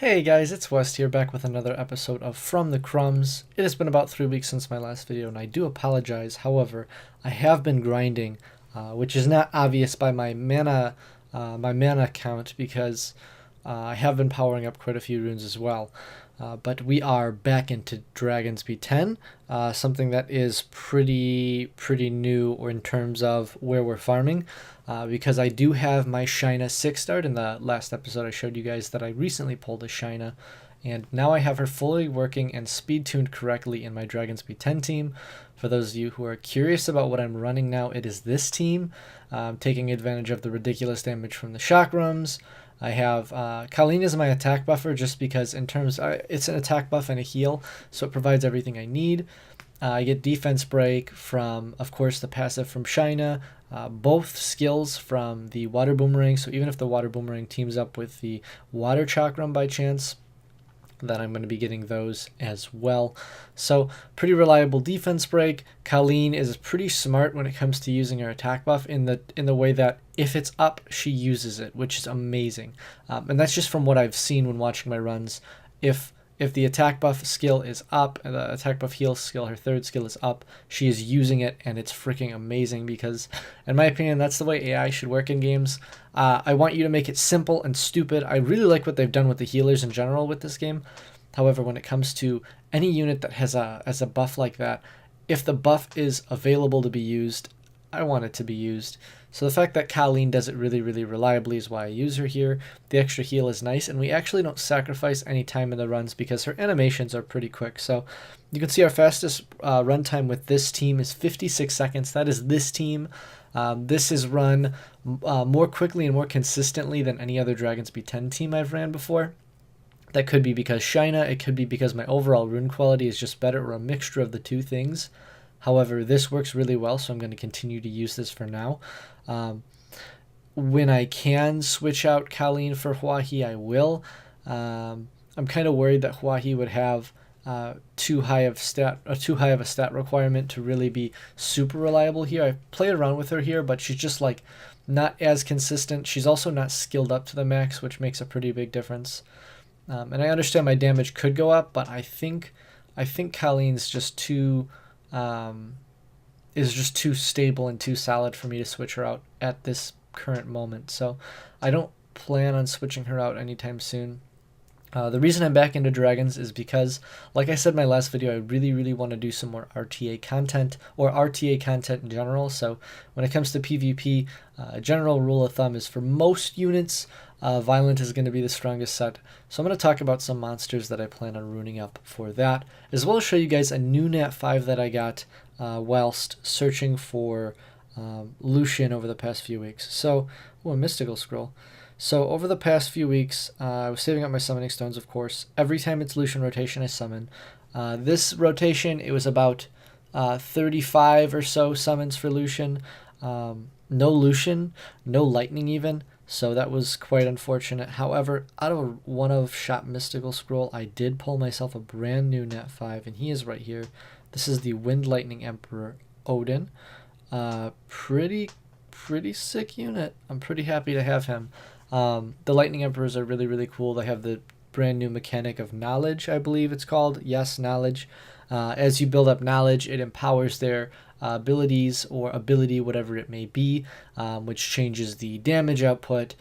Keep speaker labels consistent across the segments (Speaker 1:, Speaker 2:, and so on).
Speaker 1: Hey guys, it's West here, back with another episode of From the Crumbs. It has been about 3 weeks since my last video, and I do apologize. However, I have been grinding, which is not obvious by my mana count because I have been powering up quite a few runes as well. But we are back into Dragon Speed 10, something that is pretty new or in terms of where we're farming. Because I do have my Shina 6 start. In the last episode I showed you guys that I recently pulled a Shina, and now I have her fully working and speed tuned correctly in my Dragon Speed 10 team. For those of you who are curious about what I'm running now, it is this team, taking advantage of the ridiculous damage from the chakrams. I have Colleen as my attack buffer just because it's an attack buff and a heal, so it provides everything I need. I get defense break from, of course, the passive from Shina, both skills from the water boomerang, so even if the water boomerang teams up with the water chakram by chance, then I'm going to be getting those as well. So pretty reliable defense break. Colleen is pretty smart when it comes to using her attack buff in the way that if it's up, she uses it, which is amazing. And that's just from what I've seen when watching my runs. If the attack buff skill is up, the attack buff heal skill, her third skill is up, she is using it, and it's freaking amazing because, in my opinion, that's the way AI should work in games. I want you to make it simple and stupid. I really like what they've done with the healers in general with this game. However, when it comes to any unit that has a buff like that, if the buff is available to be used, I want it to be used. So the fact that Colleen does it really reliably is why I use her here. The extra heal is nice, and we actually don't sacrifice any time in the runs because her animations are pretty quick. So you can see our fastest run time with this team is 56 seconds. That is this team. This is run more quickly and more consistently than any other Dragon Speed 10 team I've ran before. That could be because Shina, it could be because my overall rune quality is just better, or a mixture of the two things. However, this works really well, so I'm going to continue to use this for now. When I can switch out Colleen for Huahi, I will. I'm kind of worried that Huahi would have too high of a stat requirement to really be super reliable here. I played around with her here, but she's just like not as consistent. She's also not skilled up to the max, which makes a pretty big difference. And I understand my damage could go up, but I think Colleen's just too stable and too solid for me to switch her out at this current moment. So I don't plan on switching her out anytime soon. The reason I'm back into dragons is because, like I said in my last video, I really want to do some more RTA content, or RTA content in general. So when it comes to PvP, general rule of thumb is for most units, Violent is going to be the strongest set. So I'm going to talk about some monsters that I plan on ruining up for that, as well as show you guys a new Nat 5 that I got whilst searching for Lucian over the past few weeks. So, a mystical scroll. So over the past few weeks, I was saving up my summoning stones, of course. Every time it's Lucian rotation, I summon. This rotation, it was about 35 or so summons for Lucian. No Lucian, no lightning even. So that was quite unfortunate. However, out of one of Shop Mystical Scroll, I did pull myself a brand new Nat 5, and he is right here. This is the Wind Lightning Emperor Odin. Pretty sick unit. I'm pretty happy to have him. The Lightning Emperors are really cool. They have the brand new mechanic of knowledge, I believe it's called. Yes, knowledge. As you build up knowledge, it empowers their abilities or ability, whatever it may be, which changes the damage output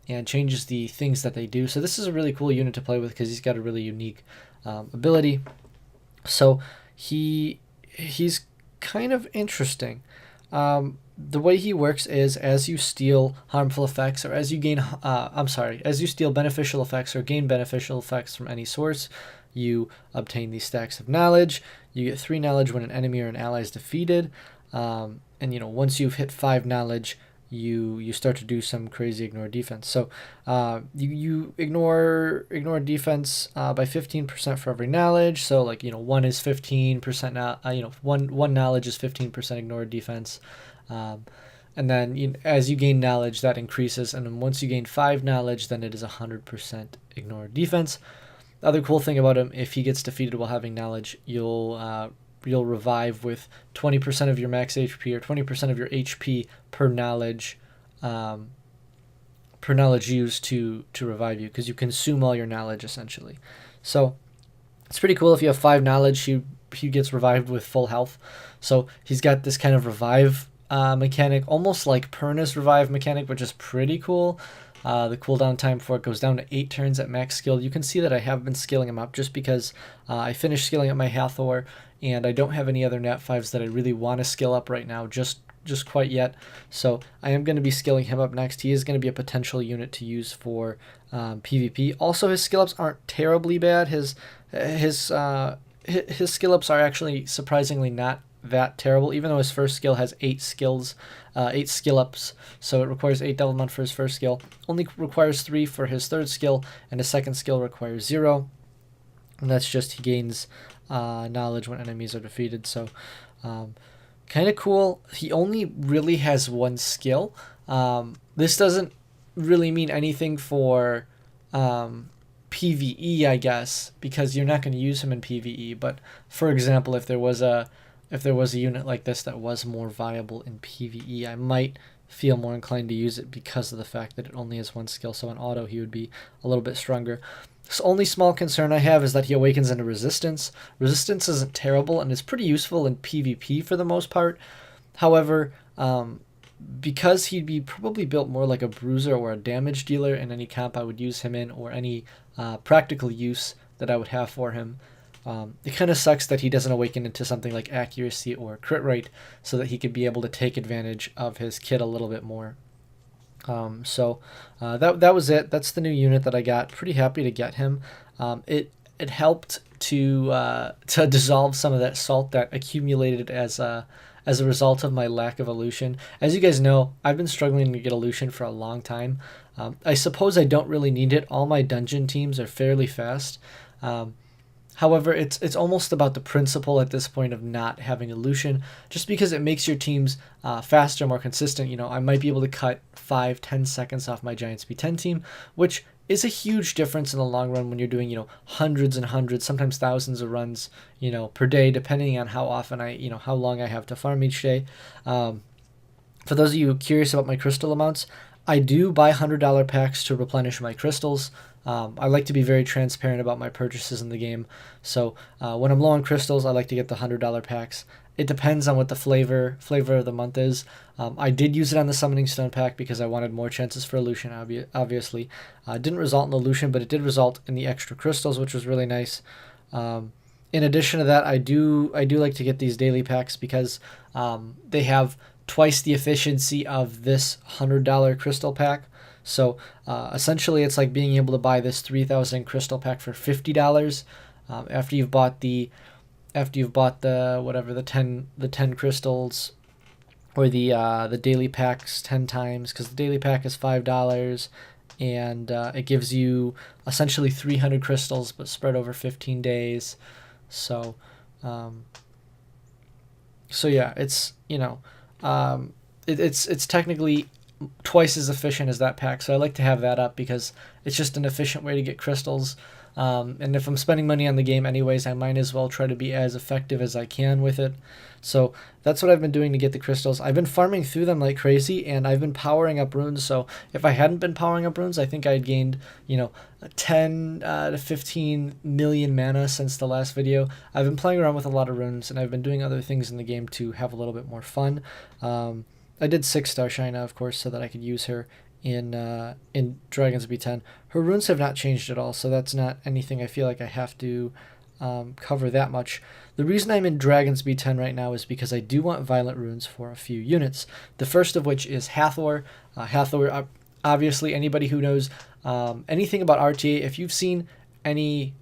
Speaker 1: and changes the things that they do. So this is a really cool unit to play with because he's got a really unique ability. So he's kind of interesting. The way he works is as you steal harmful effects, or as you gain, as you steal beneficial effects or gain beneficial effects from any source, you obtain these stacks of knowledge. You get 3 knowledge when an enemy or an ally is defeated. And once you've hit 5 knowledge, you start to do some crazy ignore defense. So you ignore defense by 15% for every knowledge. So 1 is 15% now. One knowledge is 15% ignore defense. And then as you gain knowledge, that increases. And then once you gain 5 knowledge, then it is 100% ignore defense. The other cool thing about him, if he gets defeated while having knowledge, you'll revive with 20% of your max HP or 20% of your HP per knowledge per knowledge used to revive you, because you consume all your knowledge essentially. So it's pretty cool. If you have 5 knowledge, he gets revived with full health. So he's got this kind of revive mechanic, almost like Perna's revive mechanic, which is pretty cool. The cooldown time for it goes down to 8 turns at max skill. You can see that I have been skilling him up just because I finished skilling up my Hathor, and I don't have any other Nat 5s that I really want to skill up right now, just quite yet. So I am going to be skilling him up next. He is going to be a potential unit to use for PvP. Also, his skill ups aren't terribly bad. His skill ups are actually surprisingly not that terrible, even though his first skill has 8 skill ups, so it requires 8 Devil Mud for his first skill, only requires 3 for his third skill, and his second skill requires 0, and that's just he gains knowledge when enemies are defeated. So kind of cool. He only really has 1 skill. This doesn't really mean anything for PvE, I guess, because you're not going to use him in PvE. But for example, if there was a unit like this that was more viable in PvE, I might feel more inclined to use it because of the fact that it only has 1 skill. So in auto, he would be a little bit stronger. The only small concern I have is that he awakens into resistance. Resistance isn't terrible and is pretty useful in PvP for the most part. However, because he'd be probably built more like a bruiser or a damage dealer in any comp I would use him in, or any practical use that I would have for him, it kind of sucks that he doesn't awaken into something like accuracy or crit rate, so that he could be able to take advantage of his kit a little bit more. So that was it. That's the new unit that I got. Pretty happy to get him. It helped to dissolve some of that salt that accumulated as a result of my lack of illusion. As you guys know, I've been struggling to get illusion for a long time. I suppose I don't really need it. All my dungeon teams are fairly fast. However, it's almost about the principle at this point of not having illusion, just because it makes your teams faster, more consistent. You know, I might be able to cut 5-10 seconds off my Giants B10 team, which is a huge difference in the long run when you're doing, hundreds and hundreds, sometimes thousands of runs, per day, depending on how often how long I have to farm each day. For those of you curious about my crystal amounts, I do buy $100 packs to replenish my crystals. I like to be very transparent about my purchases in the game. So when I'm low on crystals, I like to get the $100 packs. It depends on what the flavor of the month is. I did use it on the Summoning Stone pack because I wanted more chances for illusion, obviously. It didn't result in illusion, but it did result in the extra crystals, which was really nice. In addition to that, I do like to get these daily packs because they have twice the efficiency of this $100 crystal pack. So essentially, it's like being able to buy this 3,000 crystal pack for $50 after you've bought the whatever the 10 crystals, or the daily packs 10 times, because the daily pack is $5, and it gives you essentially 300 crystals but spread over 15 days. So yeah, it's it's technically twice as efficient as that pack, so I like to have that up because it's just an efficient way to get crystals. And if I'm spending money on the game anyways, I might as well try to be as effective as I can with it. So that's what I've been doing to get the crystals. I've been farming through them like crazy, and I've been powering up runes. So if I hadn't been powering up runes, I think I'd gained 10 to 15 million mana since the last video. I've been playing around with a lot of runes, and I've been doing other things in the game to have a little bit more fun. I did 6-star Shina, of course, so that I could use her in Dragon's B10. Her runes have not changed at all, so that's not anything I feel like I have to cover that much. The reason I'm in Dragon's B10 right now is because I do want Violent Runes for a few units. The first of which is Hathor. Hathor, obviously, anybody who knows anything about RTA, if you've seen any,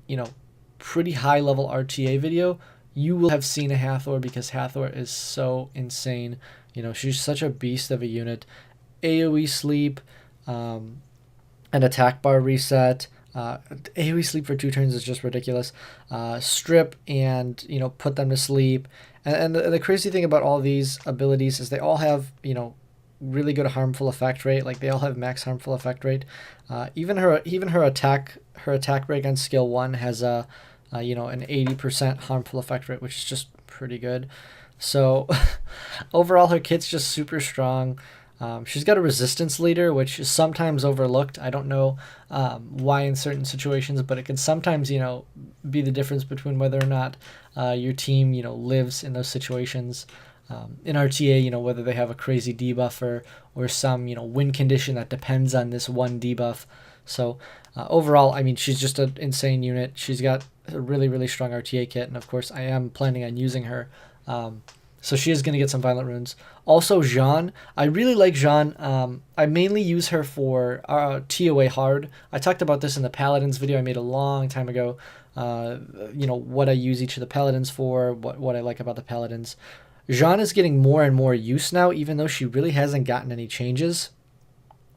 Speaker 1: pretty high-level RTA video, you will have seen a Hathor, because Hathor is so insane. She's such a beast of a unit. AoE sleep, an attack bar reset. AoE sleep for 2 turns is just ridiculous. Strip and put them to sleep. And the crazy thing about all these abilities is they all have really good harmful effect rate. Like, they all have max harmful effect rate. Even her attack break on skill 1 has an 80% harmful effect rate, which is just pretty good. So overall, her kit's just super strong. She's got a resistance leader, which is sometimes overlooked. I don't know why in certain situations, but it can sometimes, be the difference between whether or not your team, lives in those situations. In RTA, whether they have a crazy debuffer or some, win condition that depends on this one debuff. So overall, I mean, she's just an insane unit. She's got a really, really strong RTA kit, and of course, I am planning on using her. So she is going to get some violent runes. Also, Jeanne. I really like Jeanne. I mainly use her for TOA hard. I talked about this in the Paladins video I made a long time ago. What I use each of the Paladins for, what I like about the Paladins. Jeanne is getting more and more use now, even though she really hasn't gotten any changes.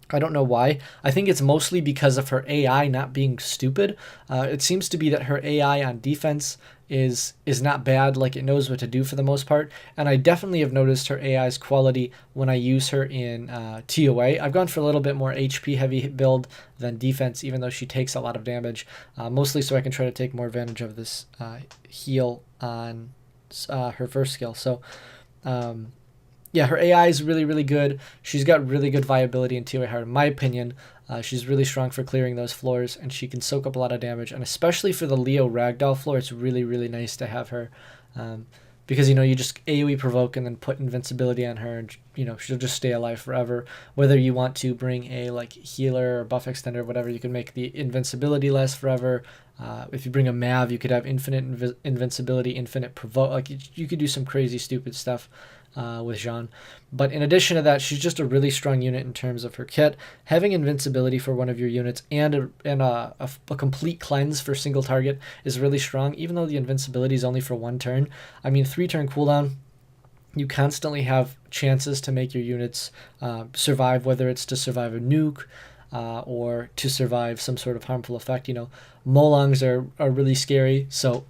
Speaker 1: I don't know why. I think it's mostly because of her AI not being stupid. It seems to be that her AI on defense is not bad, like it knows what to do for the most part. And I definitely have noticed her AI's quality when I use her in TOA. I've gone for a little bit more HP heavy build than defense, even though she takes a lot of damage, mostly so I can try to take more advantage of this heal on her first skill. So yeah, her AI is really, really good. She's got really good viability in TOA hard, in my opinion. She's really strong for clearing those floors, and she can soak up a lot of damage. And especially for the Leo Ragdoll floor, it's really, really nice to have her. Because, you just AoE provoke and then put invincibility on her, and, she'll just stay alive forever. Whether you want to bring a, healer or buff extender or whatever, you can make the invincibility last forever. If you bring a Mav, you could have infinite invincibility, infinite provoke. You could do some crazy, stupid stuff with Jeanne. But in addition to that, she's just a really strong unit in terms of her kit. Having invincibility for one of your units and a complete cleanse for single target is really strong, even though the invincibility is only for one turn. I mean, 3-turn cooldown, you constantly have chances to make your units survive, whether it's to survive a nuke or to survive some sort of harmful effect. Molongs are really scary, so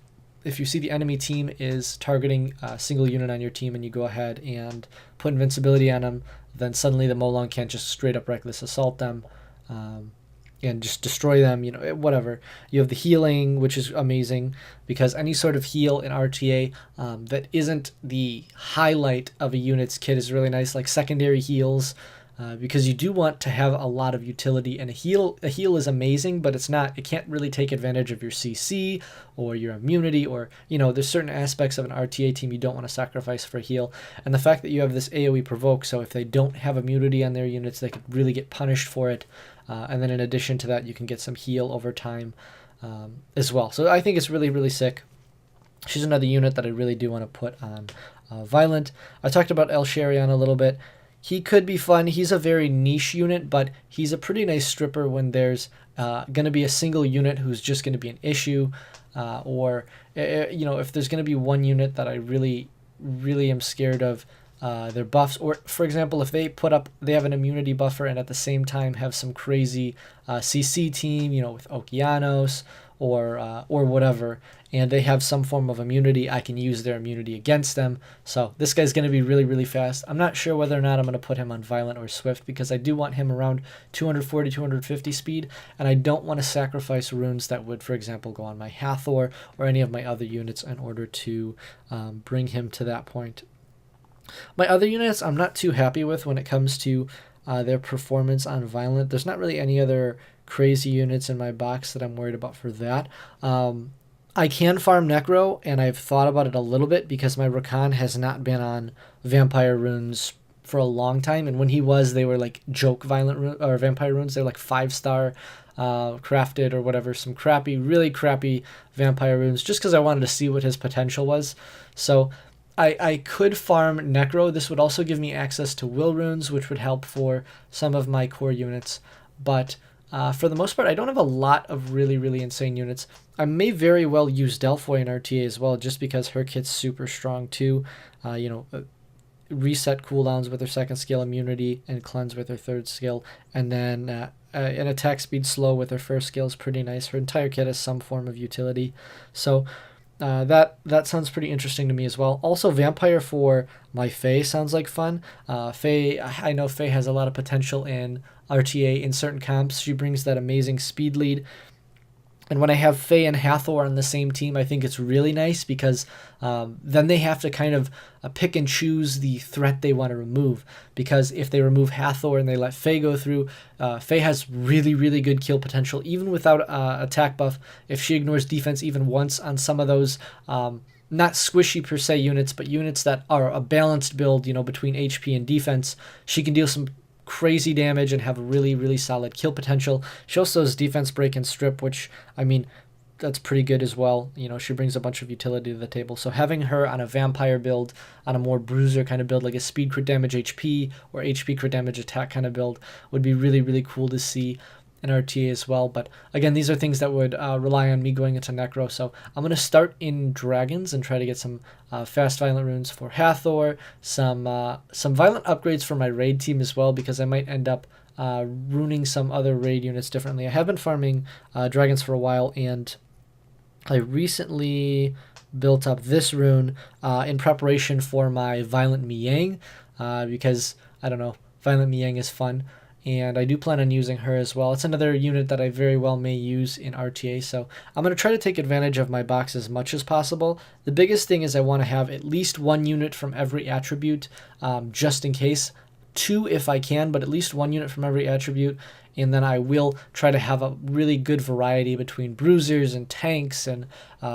Speaker 1: if you see the enemy team is targeting a single unit on your team and you go ahead and put invincibility on them, then suddenly the Molong can't just straight up reckless assault them and just destroy them, whatever. You have the healing, which is amazing, because any sort of heal in RTA that isn't the highlight of a unit's kit is really nice, like secondary heals, because you do want to have a lot of utility, and a heal is amazing, but it can't really take advantage of your CC or your immunity, or there's certain aspects of an RTA team you don't want to sacrifice for a heal. And the fact that you have this AoE provoke, so if they don't have immunity on their units, they could really get punished for it. And then in addition to that, you can get some heal over time as well. So I think it's really, really sick. She's another unit that I really do want to put on Violent. I talked about El Sherian a little bit. He could be fun. He's a very niche unit, but he's a pretty nice stripper when there's going to be a single unit who's just going to be an issue, or if there's going to be one unit that I really, really am scared of their buffs, or for example, if they have an immunity buffer and at the same time have some crazy CC team, with Okeanos or whatever, and they have some form of immunity, I can use their immunity against them. So this guy's going to be really, really fast. I'm not sure whether or not I'm going to put him on Violent or Swift, because I do want him around 240, 250 speed, and I don't want to sacrifice runes that would, for example, go on my Hathor or any of my other units in order to bring him to that point. My other units I'm not too happy with when it comes to their performance on Violent. There's not really any other crazy units in my box that I'm worried about for that. I can farm Necro, and I've thought about it a little bit because my Rakan has not been on Vampire runes for a long time, and when he was, they were like joke Violent or Vampire runes. They're like 5-star crafted or whatever, some really crappy Vampire runes, just because I wanted to see what his potential was. So I could farm Necro. This would also give me access to Will runes, which would help for some of my core units, but for the most part, I don't have a lot of really, really insane units. I may very well use Delphoy in RTA as well, just because her kit's super strong too. Reset cooldowns with her second skill, immunity, and cleanse with her third skill, and then an attack speed slow with her first skill is pretty nice. Her entire kit has some form of utility, so that sounds pretty interesting to me as well. Also, Vampire for my Faye sounds like fun. Faye, I know Faye has a lot of potential in RTA in certain comps. She brings that amazing speed lead, And when I have Faye and Hathor on the same team, I think it's really nice because then they have to kind of pick and choose the threat they want to remove. Because if they remove Hathor and they let Faye go through, Faye has really, really good kill potential, even without attack buff. If she ignores defense even once on some of those not squishy per se units, but units that are a balanced build, between HP and defense, she can deal some crazy damage and have a really, really solid kill potential. She also has defense break and strip, which, I mean, that's pretty good as well. She brings a bunch of utility to the table. So having her on a vampire build, on a more bruiser kind of build, like a speed crit damage HP or HP crit damage attack kind of build, would be really, really cool to see in RTA as well. But again, these are things that would rely on me going into Necro. So I'm going to start in Dragons and try to get some fast violent runes for Hathor, some violent upgrades for my raid team as well, because I might end up ruining some other raid units differently. I have been farming Dragons for a while, and I recently built up this rune in preparation for my Violent Miang, because, I don't know, Violent Miang is fun. And I do plan on using her as well. It's another unit that I very well may use in RTA, so I'm going to try to take advantage of my box as much as possible. The biggest thing is I want to have at least one unit from every attribute, just in case. 2 if I can, but at least 1 unit from every attribute. And then I will try to have a really good variety between bruisers and tanks and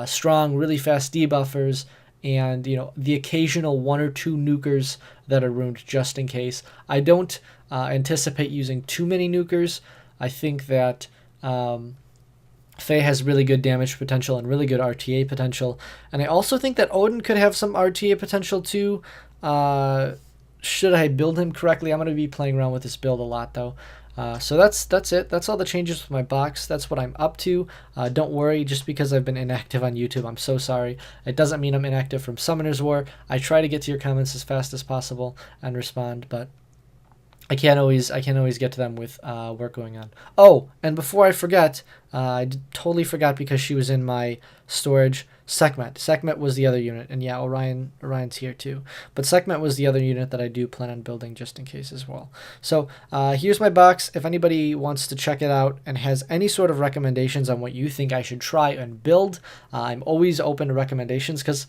Speaker 1: strong, really fast debuffers, and the occasional 1 or 2 nukers that are ruined just in case. I don't anticipate using too many nukers. I think that Faye has really good damage potential and really good RTA potential, and I also think that Odin could have some RTA potential too. Should I build him correctly? I'm going to be playing around with this build a lot though. So that's it. That's all the changes with my box. That's what I'm up to. Don't worry, just because I've been inactive on YouTube, I'm so sorry. It doesn't mean I'm inactive from Summoner's War. I try to get to your comments as fast as possible and respond, but I can't always get to them with work going on. Oh, and before I forget, I totally forgot because she was in my storage. Sekhmet. Sekhmet was the other unit, and yeah, Orion's here too. But Sekhmet was the other unit that I do plan on building just in case as well. So here's my box. If anybody wants to check it out and has any sort of recommendations on what you think I should try and build, I'm always open to recommendations because,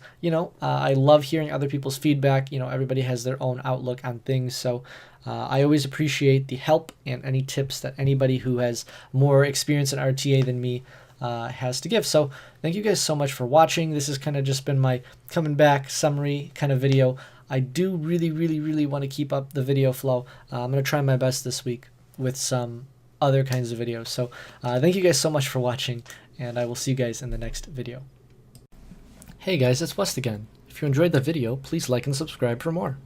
Speaker 1: I love hearing other people's feedback. Everybody has their own outlook on things, so I always appreciate the help and any tips that anybody who has more experience in RTA than me has to give. So thank you guys so much for watching. This has kind of just been my coming back summary kind of video. I do really, really, really want to keep up the video flow. I'm going to try my best this week with some other kinds of videos. So thank you guys so much for watching, and I will see you guys in the next video. Hey guys, it's West again. If you enjoyed the video, please like and subscribe for more.